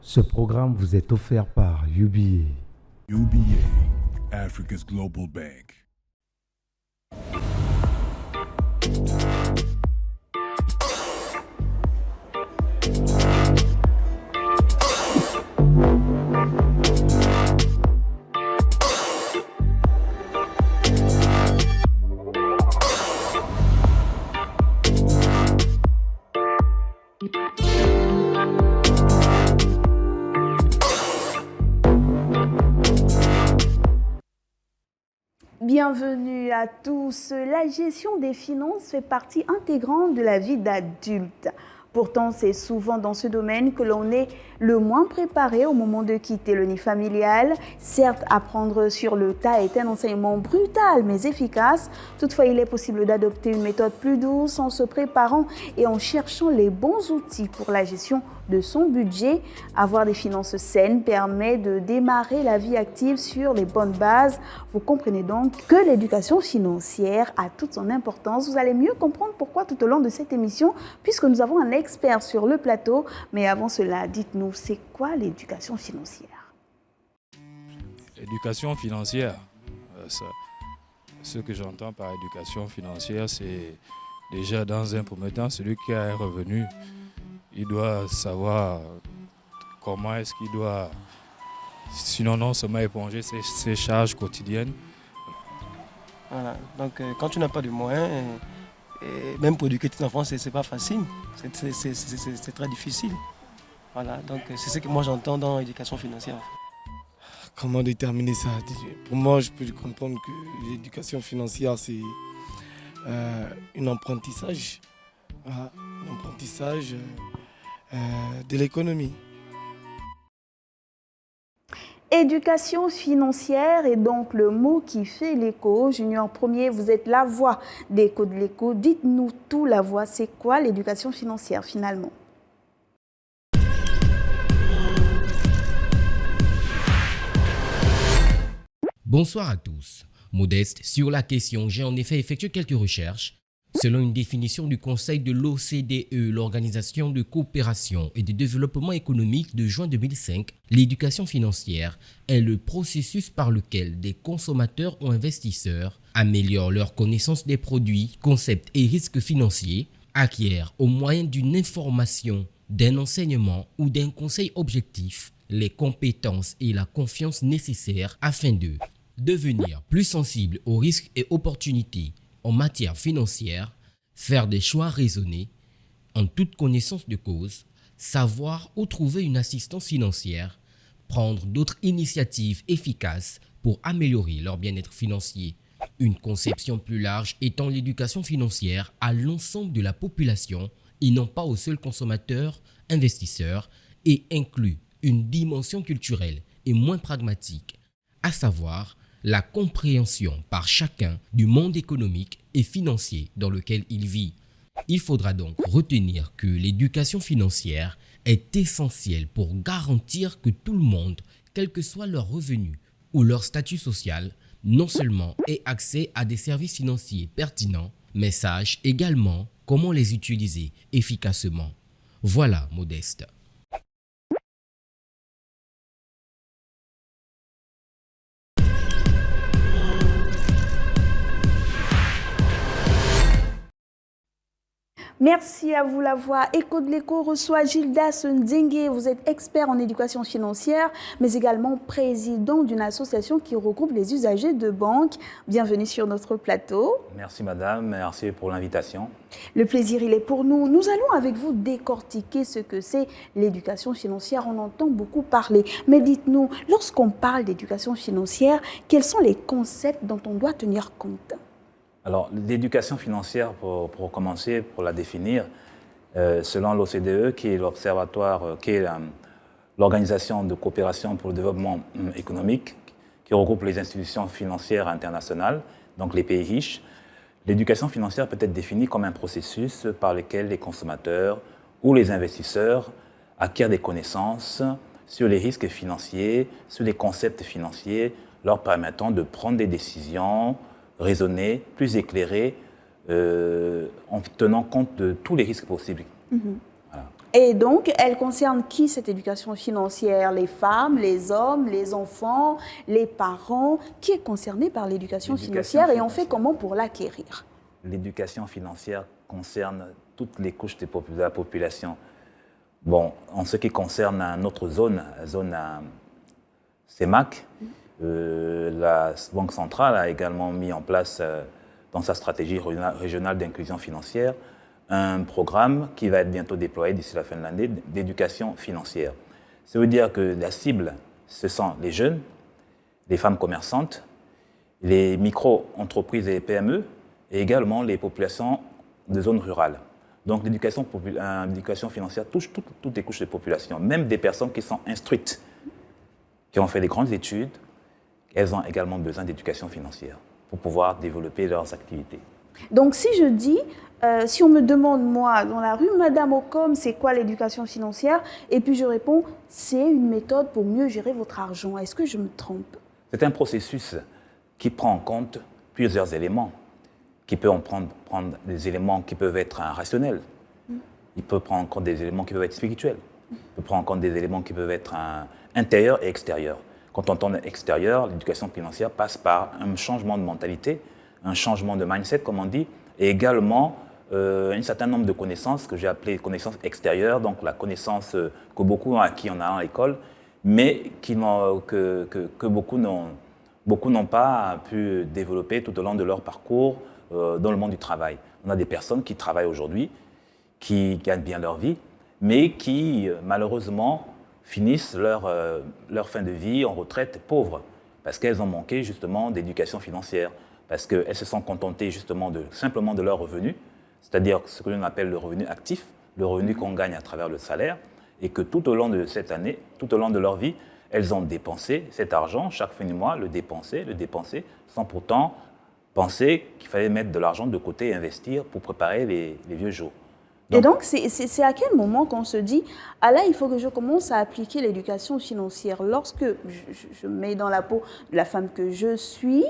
Ce programme vous est offert par UBA. UBA, Africa's Global Bank. Bienvenue à tous. La gestion des finances fait partie intégrante de la vie d'adulte. Pourtant, c'est souvent dans ce domaine que l'on est le moins préparé au moment de quitter le nid familial. Certes, apprendre sur le tas est un enseignement brutal mais efficace. Toutefois, il est possible d'adopter une méthode plus douce en se préparant et en cherchant les bons outils pour la gestion de son budget. Avoir des finances saines permet de démarrer la vie active sur les bonnes bases. Vous comprenez donc que l'éducation financière a toute son importance. Vous allez mieux comprendre pourquoi tout au long de cette émission, puisque nous avons un expert sur le plateau. Mais avant cela, dites-nous, c'est quoi l'éducation financière? L'éducation financière, ce que j'entends par éducation financière, c'est déjà dans un premier temps, celui qui a un revenu, il doit savoir comment est-ce qu'il doit, sinon non seulement éponger ses charges quotidiennes. Voilà. Donc quand tu n'as pas de moyens, même pour éduquer tes enfants, c'est pas facile, c'est très difficile. Voilà. Donc c'est ce que moi j'entends dans l'éducation financière. Comment déterminer ça? Pour moi, je peux comprendre que l'éducation financière, c'est un apprentissage. Voilà, un apprentissage de l'économie. Éducation financière est donc le mot qui fait l'écho. Junior Premier, vous êtes la voix d'écho de l'écho. Dites-nous tout, la voix, c'est quoi l'éducation financière finalement? Bonsoir à tous. Modeste sur la question, j'ai en effet effectué quelques recherches. Selon une définition du Conseil de l'OCDE, l'Organisation de coopération et de développement économique de juin 2005, l'éducation financière est le processus par lequel des consommateurs ou investisseurs améliorent leur connaissance des produits, concepts et risques financiers, acquièrent au moyen d'une information, d'un enseignement ou d'un conseil objectif les compétences et la confiance nécessaires afin de devenir plus sensibles aux risques et opportunités en matière financière, faire des choix raisonnés, en toute connaissance de cause, savoir où trouver une assistance financière, prendre d'autres initiatives efficaces pour améliorer leur bien-être financier. Une conception plus large étend l'éducation financière à l'ensemble de la population et non pas aux seuls consommateurs, investisseurs, et inclut une dimension culturelle et moins pragmatique, à savoir la compréhension par chacun du monde économique et financier dans lequel il vit. Il faudra donc retenir que l'éducation financière est essentielle pour garantir que tout le monde, quel que soit leur revenu ou leur statut social, non seulement ait accès à des services financiers pertinents, mais sache également comment les utiliser efficacement. Voilà, Modeste. Merci à vous la voix. Écho de l'écho reçoit Gildas Ndengue. Vous êtes expert en éducation financière, mais également président d'une association qui regroupe les usagers de banque. Bienvenue sur notre plateau. Merci madame, merci pour l'invitation. Le plaisir, il est pour nous. Nous allons avec vous décortiquer ce que c'est l'éducation financière. On entend beaucoup parler. Mais dites-nous, lorsqu'on parle d'éducation financière, quels sont les concepts dont on doit tenir compte ? Alors, l'éducation financière, pour commencer, pour la définir, selon l'OCDE, qui est l'observatoire, qui est l'Organisation de coopération pour le développement économique, qui regroupe les institutions financières internationales, donc les pays riches, l'éducation financière peut être définie comme un processus par lequel les consommateurs ou les investisseurs acquièrent des connaissances sur les risques financiers, sur les concepts financiers, leur permettant de prendre des décisions raisonner, plus éclairé, en tenant compte de tous les risques possibles. Voilà. Et donc, elle concerne qui cette éducation financière? Les femmes, les hommes, les enfants, les parents? Qui est concerné par l'éducation financière et on fait comment pour l'acquérir? L'éducation financière concerne toutes les couches de la population. Bon, en ce qui concerne notre zone CEMAC, la Banque centrale a également mis en place dans sa stratégie régionale d'inclusion financière un programme qui va être bientôt déployé d'ici la fin de l'année d'éducation financière. Ça veut dire que la cible, ce sont les jeunes, les femmes commerçantes, les micro-entreprises et les PME, et également les populations de zones rurales. Donc l'éducation financière touche toutes les couches de population, même des personnes qui sont instruites, qui ont fait des grandes études, elles ont également besoin d'éducation financière pour pouvoir développer leurs activités. Donc si je dis, si on me demande moi dans la rue, Madame Ocom, c'est quoi l'éducation financière? Et puis je réponds, c'est une méthode pour mieux gérer votre argent. Est-ce que je me trompe? C'est un processus qui prend en compte plusieurs éléments, qui peut en prendre des éléments qui peuvent être rationnels, il peut prendre en compte des éléments qui peuvent être spirituels, il peut prendre en compte des éléments qui peuvent être intérieurs et extérieurs. Quand on entend extérieur, l'éducation financière passe par un changement de mentalité, un changement de mindset, comme on dit, et également un certain nombre de connaissances que j'ai appelées connaissances extérieures, donc la connaissance que beaucoup ont acquis en allant à l'école, mais que beaucoup n'ont pas pu développer tout au long de leur parcours dans le monde du travail. On a des personnes qui travaillent aujourd'hui, qui gagnent bien leur vie, mais qui malheureusement finissent leur fin de vie en retraite pauvres, parce qu'elles ont manqué justement d'éducation financière, parce qu'elles se sont contentées justement simplement de leurs revenus, c'est-à-dire ce que l'on appelle le revenu actif, le revenu qu'on gagne à travers le salaire, et que tout au long de cette année, tout au long de leur vie, elles ont dépensé cet argent, chaque fin du mois, le dépenser, sans pourtant penser qu'il fallait mettre de l'argent de côté et investir pour préparer les vieux jours. Et donc, c'est à quel moment qu'on se dit, ah là, il faut que je commence à appliquer l'éducation financière? Lorsque je mets dans la peau de la femme que je suis,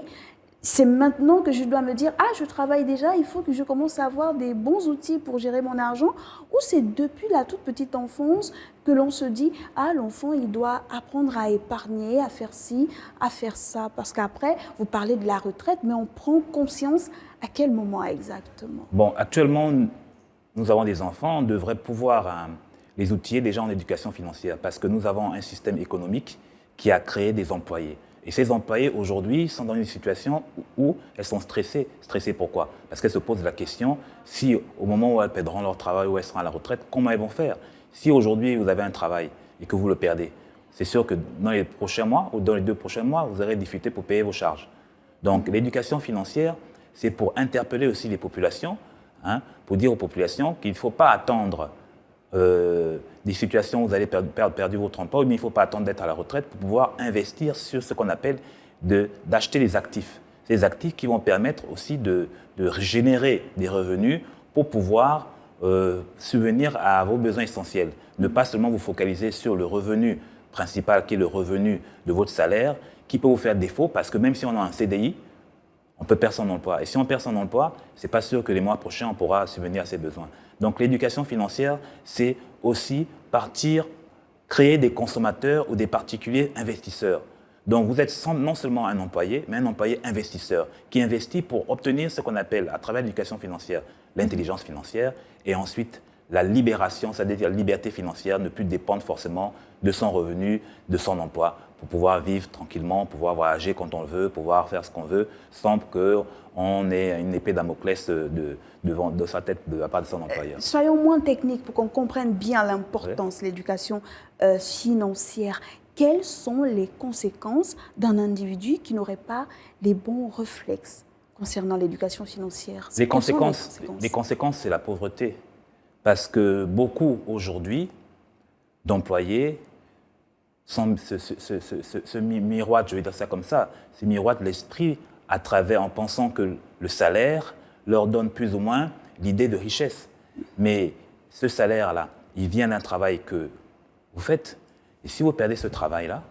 c'est maintenant que je dois me dire, ah, je travaille déjà, il faut que je commence à avoir des bons outils pour gérer mon argent, ou c'est depuis la toute petite enfance que l'on se dit, ah, l'enfant, il doit apprendre à épargner, à faire ci, à faire ça. Parce qu'après, vous parlez de la retraite, mais on prend conscience à quel moment exactement? Bon, actuellement, nous avons des enfants, on devrait pouvoir les outiller déjà en éducation financière parce que nous avons un système économique qui a créé des employés. Et ces employés, aujourd'hui, sont dans une situation où elles sont stressées. Stressées pourquoi? Parce qu'elles se posent la question, si au moment où elles perdront leur travail, où elles seront à la retraite, comment elles vont faire? Si aujourd'hui, vous avez un travail et que vous le perdez, c'est sûr que dans les prochains mois ou dans les 2 prochains mois, vous aurez des difficultés pour payer vos charges. Donc, l'éducation financière, c'est pour interpeller aussi les populations, pour dire aux populations qu'il ne faut pas attendre des situations où vous allez perdre votre emploi, mais il ne faut pas attendre d'être à la retraite pour pouvoir investir sur ce qu'on appelle d'acheter des actifs. Ces actifs qui vont permettre aussi de générer des revenus pour pouvoir subvenir à vos besoins essentiels. Ne pas seulement vous focaliser sur le revenu principal qui est le revenu de votre salaire, qui peut vous faire défaut parce que même si on a un CDI, on peut perdre son emploi. Et si on perd son emploi, ce n'est pas sûr que les mois prochains, on pourra subvenir à ses besoins. Donc l'éducation financière, c'est aussi créer des consommateurs ou des particuliers investisseurs. Donc vous êtes non seulement un employé, mais un employé investisseur qui investit pour obtenir ce qu'on appelle, à travers l'éducation financière, l'intelligence financière et ensuite la libération, c'est-à-dire la liberté financière, ne plus dépendre forcément de son revenu, de son emploi, pour pouvoir vivre tranquillement, pouvoir voyager quand on le veut, pouvoir faire ce qu'on veut, sans qu'on ait une épée Damoclès de sa tête de la part de son employeur. Soyons moins techniques pour qu'on comprenne bien l'importance de l'éducation financière. Quelles sont les conséquences d'un individu qui n'aurait pas les bons réflexes concernant l'éducation financière? Les conséquences, c'est la pauvreté. Parce que beaucoup, aujourd'hui, d'employés se miroitent, je vais dire ça comme ça, se miroitent l'esprit en pensant que le salaire leur donne plus ou moins l'idée de richesse. Mais ce salaire-là, il vient d'un travail que vous faites. Et si vous perdez ce travail-là,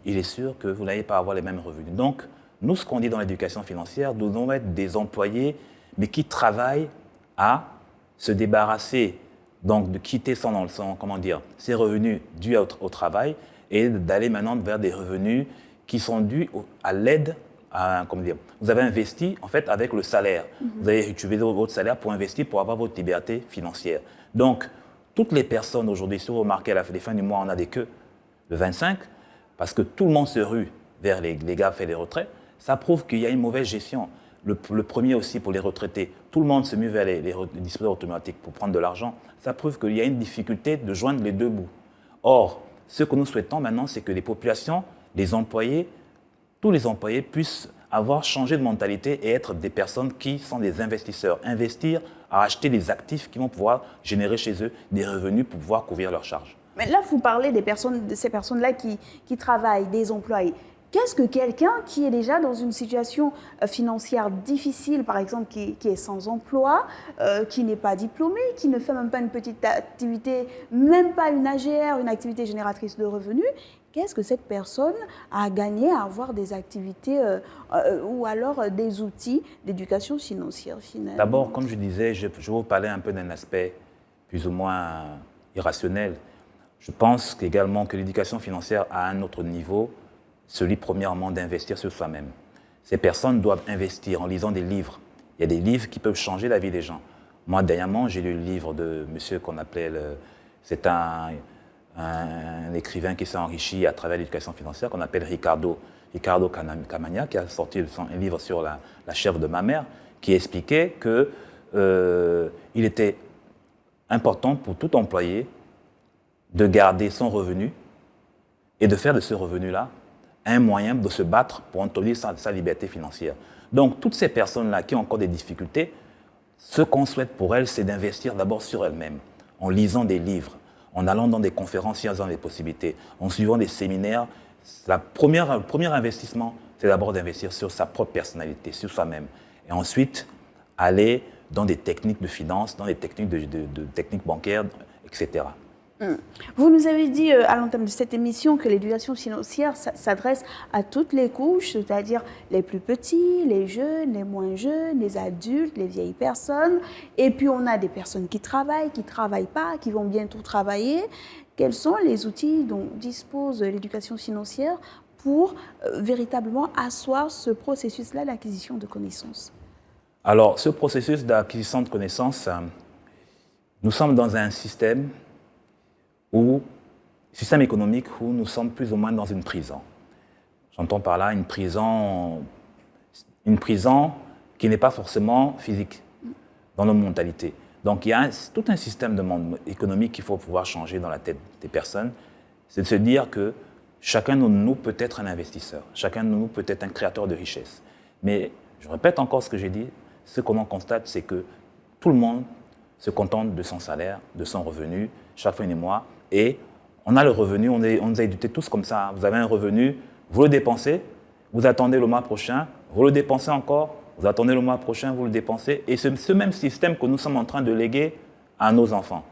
il est sûr que vous n'allez pas avoir les mêmes revenus. Donc, nous, ce qu'on dit dans l'éducation financière, nous devons être des employés, mais qui travaillent à se débarrasser donc de quitter comment dire, ses revenus dus au travail et d'aller maintenant vers des revenus qui sont dus à l'aide. Comment dire, vous avez investi en fait avec le salaire. Vous avez utilisé votre salaire pour investir, pour avoir votre liberté financière. Donc, toutes les personnes aujourd'hui, si vous remarquez à la fin du mois, on a des queues le 25, parce que tout le monde se rue vers les GAF et les retraits, ça prouve qu'il y a une mauvaise gestion. Le premier aussi pour les retraités, tout le monde se mue vers les dispositeurs automatiques pour prendre de l'argent. Ça prouve qu'il y a une difficulté de joindre les deux bouts. Or, ce que nous souhaitons maintenant, c'est que les populations, les employés, tous les employés puissent avoir changé de mentalité et être des personnes qui sont des investisseurs. Investir à acheter des actifs qui vont pouvoir générer chez eux des revenus pour pouvoir couvrir leurs charges. Mais là, vous parlez de ces personnes-là qui travaillent, des employés. Qu'est-ce que quelqu'un qui est déjà dans une situation financière difficile, par exemple, qui est sans emploi, qui n'est pas diplômé, qui ne fait même pas une petite activité, même pas une AGR, une activité génératrice de revenus, qu'est-ce que cette personne a gagné à avoir des activités ou alors des outils d'éducation financière finalement? D'abord, comme je disais, je vais vous parler un peu d'un aspect plus ou moins irrationnel. Je pense également que l'éducation financière a un autre niveau, celui premièrement d'investir sur soi-même. Ces personnes doivent investir en lisant des livres. Il y a des livres qui peuvent changer la vie des gens. Moi, dernièrement, j'ai lu le livre de monsieur qu'on appelait, c'est un écrivain qui s'est enrichi à travers l'éducation financière, qu'on appelle Ricardo Camagna, qui a sorti un livre sur la chèvre de ma mère, qui expliquait qu'il était important pour tout employé de garder son revenu et de faire de ce revenu-là un moyen de se battre pour obtenir sa liberté financière. Donc, toutes ces personnes-là qui ont encore des difficultés, ce qu'on souhaite pour elles, c'est d'investir d'abord sur elles-mêmes, en lisant des livres, en allant dans des conférences si elles ont des possibilités, en suivant des séminaires. Le premier investissement, c'est d'abord d'investir sur sa propre personnalité, sur soi-même. Et ensuite, aller dans des techniques de finance, dans des techniques techniques bancaires, etc. Vous nous avez dit à l'entame de cette émission que l'éducation financière s'adresse à toutes les couches, c'est-à-dire les plus petits, les jeunes, les moins jeunes, les adultes, les vieilles personnes. Et puis on a des personnes qui travaillent pas, qui vont bientôt travailler. Quels sont les outils dont dispose l'éducation financière pour véritablement asseoir ce processus-là d'acquisition de connaissances? Alors, ce processus d'acquisition de connaissances, nous sommes dans un système économique où nous sommes plus ou moins dans une prison. J'entends par là une prison qui n'est pas forcément physique dans nos mentalités. Donc il y a tout un système de monde économique qu'il faut pouvoir changer dans la tête des personnes. C'est de se dire que chacun de nous peut être un investisseur, chacun de nous peut être un créateur de richesse. Mais je répète encore ce que j'ai dit, ce qu'on en constate, c'est que tout le monde se contente de son salaire, de son revenu, chaque fin du mois. Et on a le revenu, on nous a éduqués tous comme ça. Vous avez un revenu, vous le dépensez, vous attendez le mois prochain, vous le dépensez encore, vous attendez le mois prochain, vous le dépensez. Et c'est ce même système que nous sommes en train de léguer à nos enfants.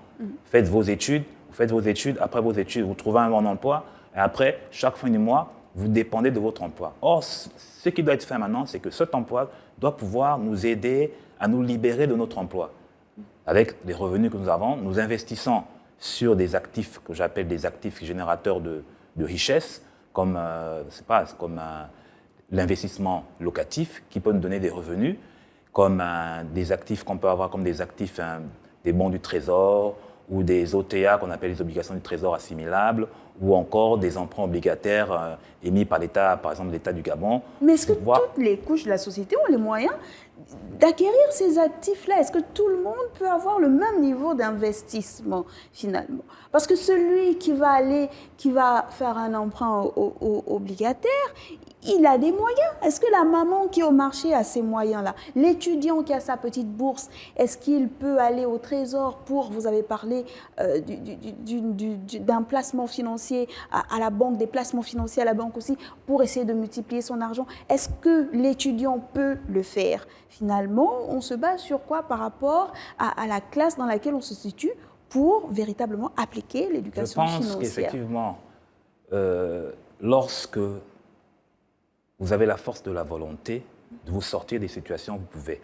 Faites vos études, après vos études, vous trouvez un bon emploi, et après, chaque fin du mois, vous dépendez de votre emploi. Or, ce qui doit être fait maintenant, c'est que cet emploi doit pouvoir nous aider à nous libérer de notre emploi. Avec les revenus que nous avons, nous investissons sur des actifs que j'appelle des actifs générateurs de richesse, comme, l'investissement locatif qui peut nous donner des revenus, comme des actifs qu'on peut avoir comme des actifs, des bons du trésor ou des OTA qu'on appelle les obligations du trésor assimilables, ou encore des emprunts obligataires émis par l'État, par exemple l'État du Gabon. Mais est-ce que toutes les couches de la société ont les moyens d'acquérir ces actifs-là? Est-ce que tout le monde peut avoir le même niveau d'investissement finalement? Parce que celui qui va faire un emprunt obligataire, il a des moyens. Est-ce que la maman qui est au marché a ces moyens-là? L'étudiant qui a sa petite bourse, est-ce qu'il peut aller au trésor pour, vous avez parlé d'un placement financier à la banque, des placements financiers à la banque aussi, pour essayer de multiplier son argent? Est-ce que l'étudiant peut le faire? Finalement, on se base sur quoi par rapport à la classe dans laquelle on se situe pour véritablement appliquer l'éducation financière? Je pense qu'effectivement, lorsque vous avez la force de la volonté de vous sortir des situations, vous pouvez.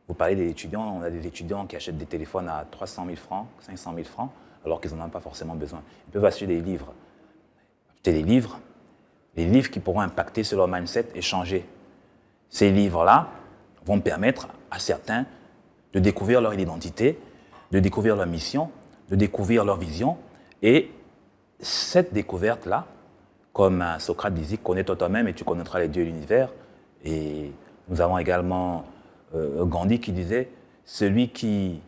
Vous parlez des étudiants, on a des étudiants qui achètent des téléphones à 300 000 francs, 500 000 francs, alors qu'ils n'en ont pas forcément besoin. Ils peuvent acheter des livres. Acheter des livres qui pourront impacter sur leur mindset et changer. Ces livres-là vont permettre à certains de découvrir leur identité, de découvrir leur mission, de découvrir leur vision. Et cette découverte-là, comme Socrate disait, connais-toi toi-même et tu connaîtras les dieux et l'univers. Et nous avons également Gandhi qui disait, le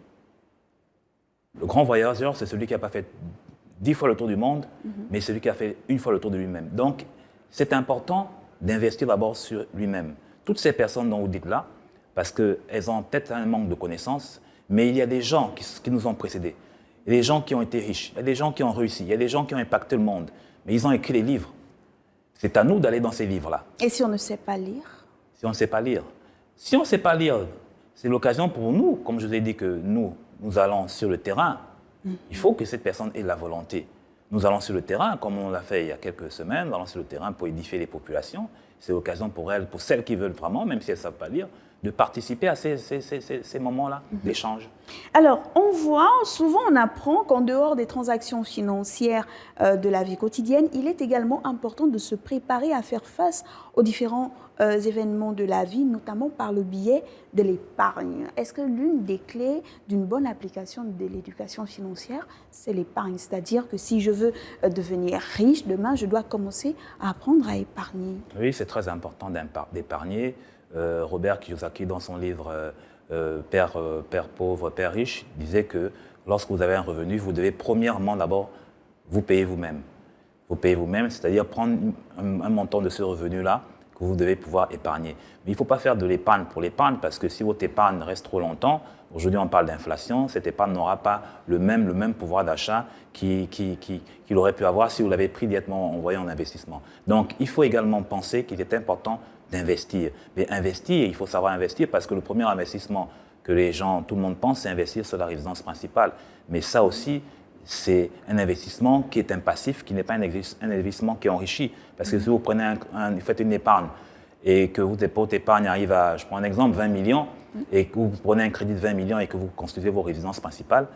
grand voyageur, c'est celui qui n'a pas fait 10 fois le tour du monde, mais celui qui a fait une fois le tour de lui-même. Donc, c'est important d'investir d'abord sur lui-même. Toutes ces personnes dont vous dites là, parce qu'elles ont peut-être un manque de connaissances, mais il y a des gens qui nous ont précédés. Il y a des gens qui ont été riches, il y a des gens qui ont réussi, il y a des gens qui ont impacté le monde, mais ils ont écrit les livres. C'est à nous d'aller dans ces livres-là. Et si on ne sait pas lire? Si on ne sait pas lire. Si on ne sait pas lire, c'est l'occasion pour nous, comme je vous ai dit que nous allons sur le terrain. Il faut que cette personne ait la volonté. Nous allons sur le terrain, comme on l'a fait il y a quelques semaines, nous allons sur le terrain pour édifier les populations. C'est l'occasion pour elles, pour celles qui veulent vraiment, même si elles ne savent pas lire, de participer à ces moments-là d'échange. Alors, on voit, souvent on apprend qu'en dehors des transactions financières de la vie quotidienne, il est également important de se préparer à faire face aux différents événements de la vie, notamment par le biais de l'épargne. Est-ce que l'une des clés d'une bonne application de l'éducation financière, c'est l'épargne? C'est-à-dire que si je veux devenir riche, demain, je dois commencer à apprendre à épargner. Oui, c'est très important d'épargner. Robert Kiyosaki, dans son livre Père pauvre, Père riche, disait que lorsque vous avez un revenu, vous devez premièrement d'abord vous payer vous-même. Vous payez vous-même, c'est-à-dire prendre un montant de ce revenu-là que vous devez pouvoir épargner. Mais il ne faut pas faire de l'épargne pour l'épargne, parce que si votre épargne reste trop longtemps, aujourd'hui on parle d'inflation, cette épargne n'aura pas le même pouvoir d'achat qu'il aurait pu avoir si vous l'avez pris directement envoyé en investissement. Donc il faut également penser qu'il est important d'investir. Mais investir, il faut savoir investir, parce que le premier investissement que tout le monde pense, c'est investir sur la résidence principale. Mais ça aussi, c'est un investissement qui est un passif, qui n'est pas un investissement qui enrichit. Parce que si vous prenez vous faites une épargne et que votre épargne arrive à, je prends un exemple, 20 millions, et que vous prenez un crédit de 20 millions et que vous construisez vos résidences principales,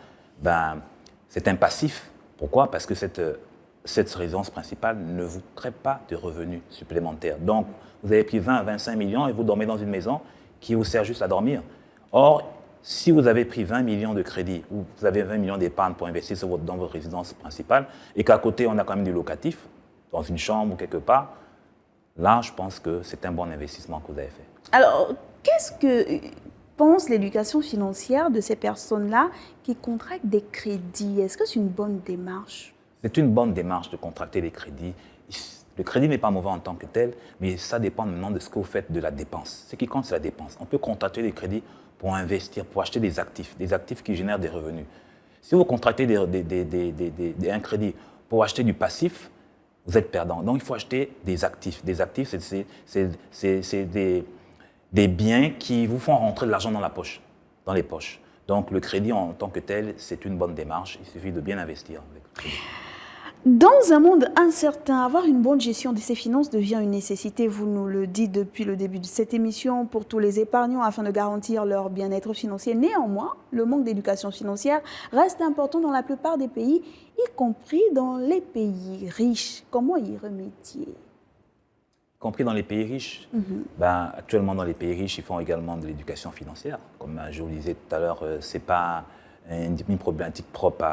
c'est un passif. Pourquoi? Parce que cette résidence principale ne vous crée pas de revenus supplémentaires. Donc, vous avez pris 20 à 25 millions et vous dormez dans une maison qui vous sert juste à dormir. Or, si vous avez pris 20 millions de crédit ou vous avez 20 millions d'épargne pour investir dans votre résidence principale et qu'à côté, on a quand même du locatif, dans une chambre ou quelque part, là, je pense que c'est un bon investissement que vous avez fait. Alors, qu'est-ce que pense l'éducation financière de ces personnes-là qui contractent des crédits? Est-ce que c'est une bonne démarche? C'est une bonne démarche de contracter des crédits. Le crédit n'est pas mauvais en tant que tel, mais ça dépend maintenant de ce que vous faites de la dépense. Ce qui compte, c'est la dépense. On peut contracter des crédits pour investir, pour acheter des actifs qui génèrent des revenus. Si vous contractez un crédit pour acheter du passif, vous êtes perdant. Donc, il faut acheter des actifs. Des actifs, c'est des biens qui vous font rentrer de l'argent dans les poches. Donc, le crédit en tant que tel, c'est une bonne démarche. Il suffit de bien investir avec le crédit. Dans un monde incertain, avoir une bonne gestion de ses finances devient une nécessité, vous nous le dites depuis le début de cette émission, pour tous les épargnants afin de garantir leur bien-être financier. Néanmoins, le manque d'éducation financière reste important dans la plupart des pays, y compris dans les pays riches. Comment y remédier? Y compris dans les pays riches. Actuellement, dans les pays riches, ils font également de l'éducation financière. Comme je vous le disais tout à l'heure, ce n'est pas une problématique propre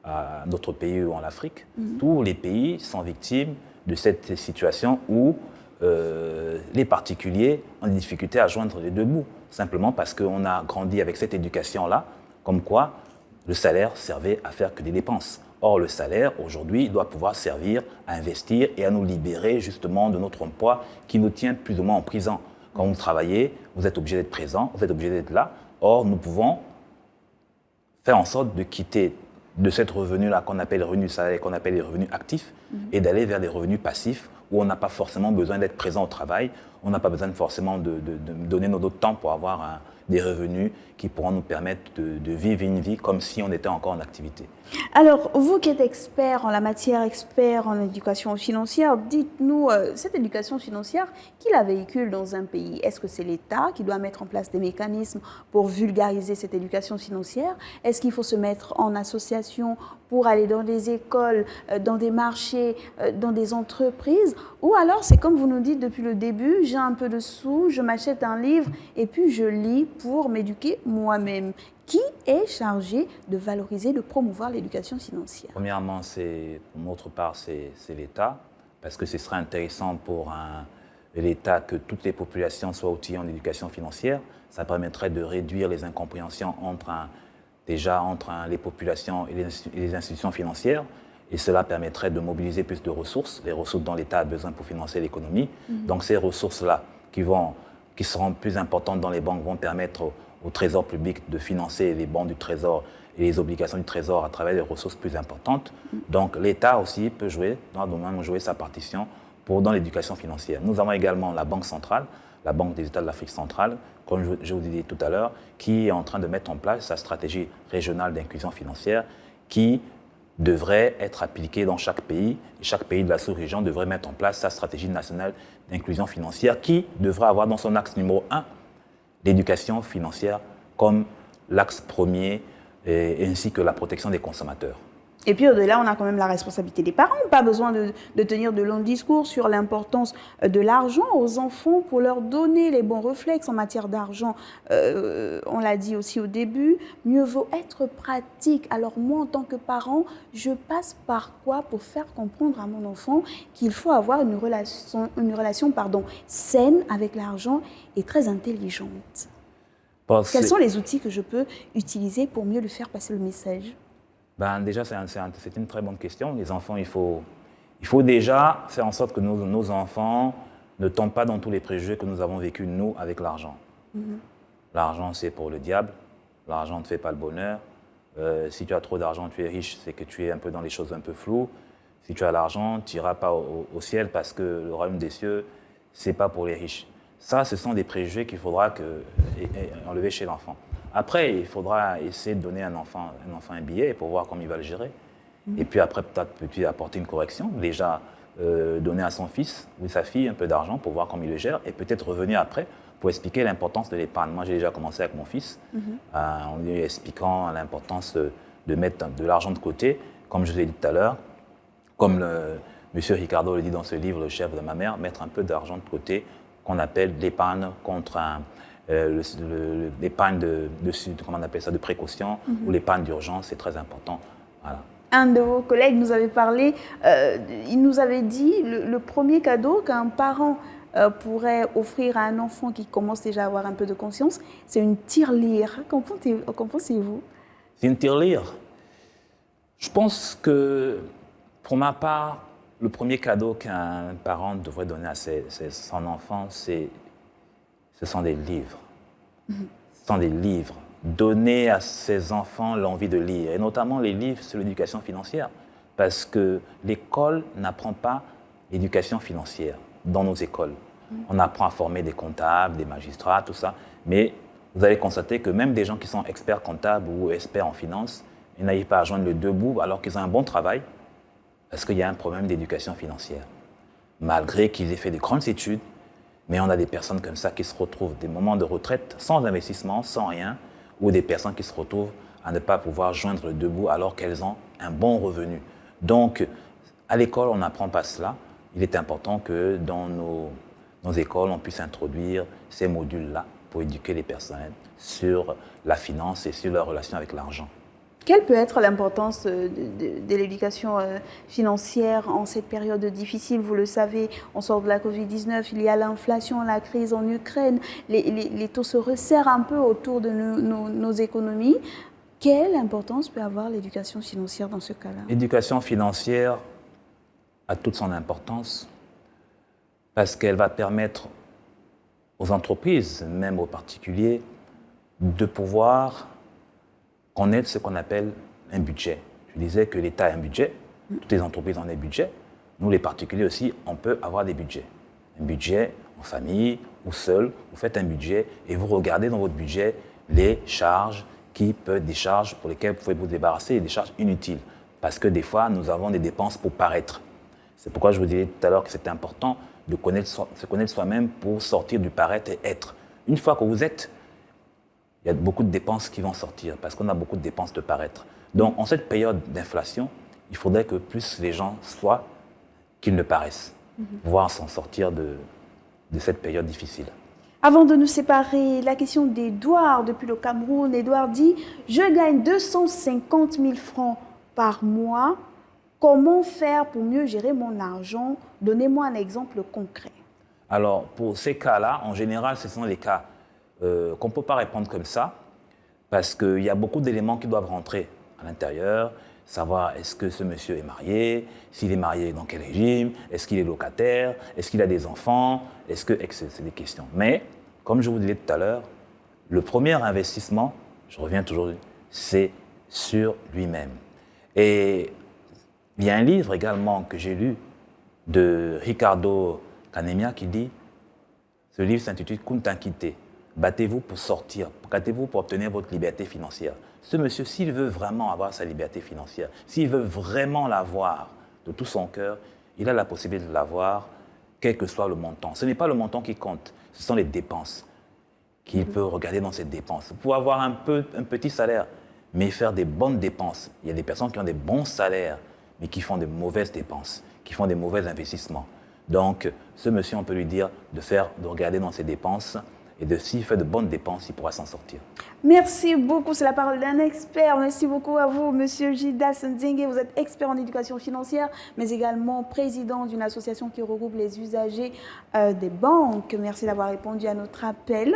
à notre pays ou en Afrique. Tous les pays sont victimes de cette situation où les particuliers ont des difficultés à joindre les deux bouts, simplement parce qu'on a grandi avec cette éducation-là, comme quoi le salaire servait à faire que des dépenses. Or, le salaire, aujourd'hui, doit pouvoir servir à investir et à nous libérer justement de notre emploi qui nous tient plus ou moins en prison. Quand vous travaillez, vous êtes obligé d'être présent, vous êtes obligé d'être là. Or, nous pouvons faire en sorte de quitter de cet revenu-là qu'on appelle le revenu salaire, qu'on appelle les revenus actifs, et d'aller vers des revenus passifs où on n'a pas forcément besoin d'être présent au travail, on n'a pas besoin forcément de donner notre temps pour avoir des revenus qui pourront nous permettre de vivre une vie comme si on était encore en activité. Alors, vous qui êtes expert en la matière, expert en éducation financière, dites-nous, cette éducation financière, qui la véhicule dans un pays? Est-ce que c'est l'État qui doit mettre en place des mécanismes pour vulgariser cette éducation financière? Est-ce qu'il faut se mettre en association pour aller dans des écoles, dans des marchés, dans des entreprises? Ou alors, c'est comme vous nous dites depuis le début, j'ai un peu de sous, je m'achète un livre et puis je lis pour m'éduquer moi-même. Qui est chargé de valoriser, de promouvoir l'éducation financière? Premièrement, pour notre part, c'est l'État, parce que ce serait intéressant pour l'État que toutes les populations soient outillées en éducation financière. Ça permettrait de réduire les incompréhensions entre les populations et les institutions financières. Et cela permettrait de mobiliser plus de ressources, les ressources dont l'État a besoin pour financer l'économie. Donc ces ressources-là, qui seront plus importantes dans les banques, vont permettre au Trésor public de financer les bons du Trésor et les obligations du Trésor à travers des ressources plus importantes. Donc l'État aussi peut jouer sa partition dans l'éducation financière. Nous avons également la Banque centrale, la Banque des États de l'Afrique centrale, comme je vous disais tout à l'heure, qui est en train de mettre en place sa stratégie régionale d'inclusion financière qui devrait être appliquée dans chaque pays. Et chaque pays de la sous-région devrait mettre en place sa stratégie nationale d'inclusion financière qui devrait avoir dans son axe numéro 1 l'éducation financière comme l'axe premier ainsi que la protection des consommateurs. Et puis au-delà, on a quand même la responsabilité des parents. Pas besoin de tenir de longs discours sur l'importance de l'argent aux enfants pour leur donner les bons réflexes en matière d'argent. On l'a dit aussi au début, mieux vaut être pratique. Alors moi, en tant que parent, je passe par quoi pour faire comprendre à mon enfant qu'il faut avoir une relation saine avec l'argent et très intelligente? Quels sont les outils que je peux utiliser pour mieux lui faire passer le message? Déjà, c'est une très bonne question. Les enfants, il faut déjà faire en sorte que nos enfants ne tombent pas dans tous les préjugés que nous avons vécus, nous, avec l'argent. L'argent, c'est pour le diable. L'argent ne fait pas le bonheur. Si tu as trop d'argent, tu es riche, c'est que tu es un peu dans les choses un peu floues. Si tu as l'argent, tu n'iras pas au ciel parce que le royaume des cieux, ce n'est pas pour les riches. Ça, ce sont des préjugés qu'il faudra enlever chez l'enfant. Après, il faudra essayer de donner à un enfant un billet pour voir comment il va le gérer. Et puis après, peut-être peut-il apporter une correction. Déjà, donner à son fils ou sa fille un peu d'argent pour voir comment il le gère. Et peut-être revenir après pour expliquer l'importance de l'épargne. Moi, j'ai déjà commencé avec mon fils en lui expliquant l'importance de mettre de l'argent de côté. Comme je l'ai dit tout à l'heure, comme M. Ricardo le dit dans ce livre, Le chef de ma mère, mettre un peu d'argent de côté qu'on appelle l'épargne contre l'épargne de précaution ou l'épargne d'urgence, c'est très important. Voilà. Un de vos collègues nous avait parlé, il nous avait dit le premier cadeau qu'un parent pourrait offrir à un enfant qui commence déjà à avoir un peu de conscience, c'est une tirelire. Qu'en pensez-vous? C'est une tirelire. Je pense que, pour ma part, le premier cadeau qu'un parent devrait donner à son enfant, ce sont des livres. Ce sont des livres. Donner à ses enfants l'envie de lire, et notamment les livres sur l'éducation financière, parce que l'école n'apprend pas l'éducation financière dans nos écoles. On apprend à former des comptables, des magistrats, tout ça, mais vous allez constater que même des gens qui sont experts comptables ou experts en finance, ils n'arrivent pas à joindre le deux bouts alors qu'ils ont un bon travail, parce qu'il y a un problème d'éducation financière. Malgré qu'ils aient fait de grandes études, mais on a des personnes comme ça qui se retrouvent des moments de retraite sans investissement, sans rien, ou des personnes qui se retrouvent à ne pas pouvoir joindre le deux bouts alors qu'elles ont un bon revenu. Donc, à l'école, on n'apprend pas cela. Il est important que dans nos écoles, on puisse introduire ces modules-là pour éduquer les personnes sur la finance et sur leur relation avec l'argent. Quelle peut être l'importance de l'éducation financière en cette période difficile? Vous le savez, on sort de la Covid-19, il y a l'inflation, la crise en Ukraine, les taux se resserrent un peu autour de nos économies. Quelle importance peut avoir l'éducation financière dans ce cas-là? L'éducation financière a toute son importance parce qu'elle va permettre aux entreprises, même aux particuliers, de pouvoir connaître ce qu'on appelle un budget. Je disais que l'État a un budget, toutes les entreprises ont un budget. Nous, les particuliers aussi, on peut avoir des budgets. Un budget en famille ou seul, vous faites un budget et vous regardez dans votre budget les charges qui peuvent être des charges pour lesquelles vous pouvez vous débarrasser, et des charges inutiles. Parce que des fois, nous avons des dépenses pour paraître. C'est pourquoi je vous disais tout à l'heure que c'était important de se connaître soi-même pour sortir du paraître et être. Une fois que vous êtes, il y a beaucoup de dépenses qui vont sortir parce qu'on a beaucoup de dépenses de paraître. Donc, en cette période d'inflation, il faudrait que plus les gens soient qu'ils ne paraissent, voire s'en sortir de cette période difficile. Avant de nous séparer, la question d'Edouard depuis le Cameroun. Edouard dit « Je gagne 250 000 francs par mois. Comment faire pour mieux gérer mon argent? Donnez-moi un exemple concret. » Alors, pour ces cas-là, en général, ce sont les cas qu'on ne peut pas répondre comme ça parce qu'il y a beaucoup d'éléments qui doivent rentrer à l'intérieur. Savoir est-ce que ce monsieur est marié, s'il est marié dans quel régime, est-ce qu'il est locataire, est-ce qu'il a des enfants, c'est des questions. Mais, comme je vous disais tout à l'heure, le premier investissement, je reviens toujours, c'est sur lui-même. Et il y a un livre également que j'ai lu de Ricardo Canemia qui dit, ce livre s'intitule « Kuntankite ». Battez-vous pour sortir, battez-vous pour obtenir votre liberté financière. Ce monsieur, s'il veut vraiment avoir sa liberté financière, s'il veut vraiment l'avoir de tout son cœur, il a la possibilité de l'avoir, quel que soit le montant. Ce n'est pas le montant qui compte, ce sont les dépenses qu'il peut regarder dans ses dépenses. Vous pouvez avoir un petit salaire, mais faire des bonnes dépenses. Il y a des personnes qui ont des bons salaires, mais qui font de mauvaises dépenses, qui font des mauvais investissements. Donc, ce monsieur, on peut lui dire de regarder dans ses dépenses, et s'il fait de bonnes dépenses, il pourra s'en sortir. Merci beaucoup, c'est la parole d'un expert. Merci beaucoup à vous, Monsieur Gildas Nzenge. Vous êtes expert en éducation financière, mais également président d'une association qui regroupe les usagers des banques. Merci d'avoir répondu à notre appel.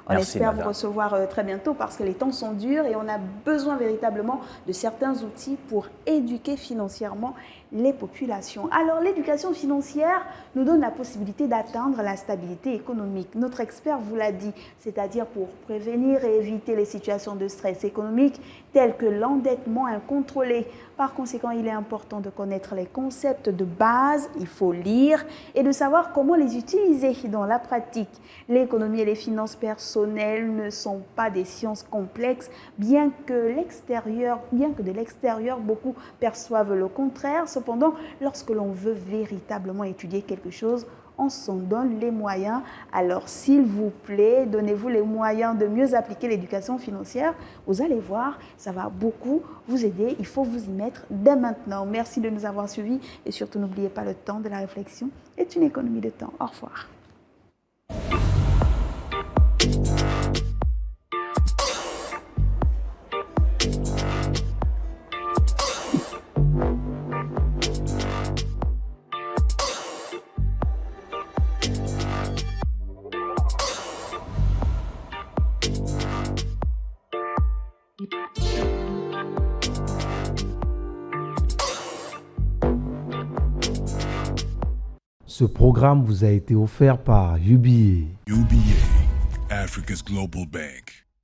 On espère vous recevoir très bientôt parce que les temps sont durs et on a besoin véritablement de certains outils pour éduquer financièrement les populations. Alors, l'éducation financière nous donne la possibilité d'atteindre la stabilité économique. Notre expert vous l'a dit, c'est-à-dire pour prévenir et éviter les situations de stress économique telles que l'endettement incontrôlé. Par conséquent, il est important de connaître les concepts de base, il faut lire et de savoir comment les utiliser dans la pratique. L'économie et les finances personnelles ne sont pas des sciences complexes, bien que de l'extérieur, beaucoup perçoivent le contraire. Cependant, lorsque l'on veut véritablement étudier quelque chose, on s'en donne les moyens. Alors, s'il vous plaît, donnez-vous les moyens de mieux appliquer l'éducation financière. Vous allez voir, ça va beaucoup vous aider. Il faut vous y mettre dès maintenant. Merci de nous avoir suivis et surtout, n'oubliez pas, le temps de la réflexion est une économie de temps. Au revoir. Ce programme vous a été offert par UBA. UBA, Africa's Global Bank.